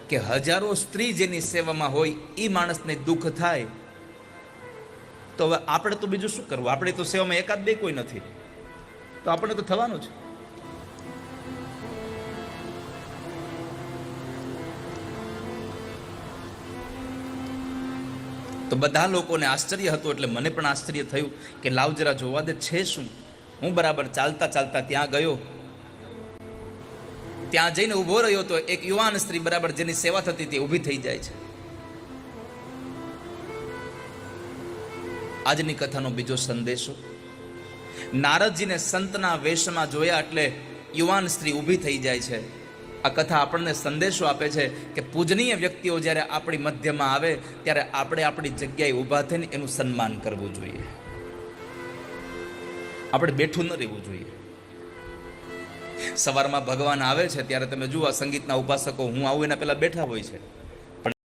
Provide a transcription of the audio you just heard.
કે હજારો સ્ત્રી જેની સેવામાં હોય એ માણસને દુઃખ થાય, તો હવે આપણે તો બીજું શું કરવું? આપણે તો સેવામાં એકાદ બે કોઈ નથી, તો આપણે તો થવાનું છે. તો બધા લોકોને આશ્ચર્ય હતું, એટલે મને પણ આશ્ચર્ય થયું કે લાવ જરા જોવા દે છે શું. હું બરાબર ચાલતા ચાલતા ત્યાં ગયો. ત્યાં જઈને ઊભો રહ્યો તો એક યુવાન સ્ત્રી બરાબર જેની સેવા થતી હતી ઊભી થઈ જાય છે. આજની કથાનો બીજો સંદેશો, નારદજીને સંતના વેશમાં જોયા એટલે યુવાન સ્ત્રી ઊભી થઈ જાય છે. આ કથા આપણને સંદેશો આપે છે કે પૂજનીય વ્યક્તિઓ જ્યારે આપણી મધ્યમાં આવે ત્યારે આપણે આપણી જગ્યાએ ઊભા થઈને એનું સન્માન કરવું જોઈએ. આપણે બેઠું ન રહેવું જોઈએ. સવારમાં ભગવાન આવે છે ત્યારે તમે જુઓ સંગીતના ઉપાસકો હું આવું એના પહેલા બેઠા હોય છે.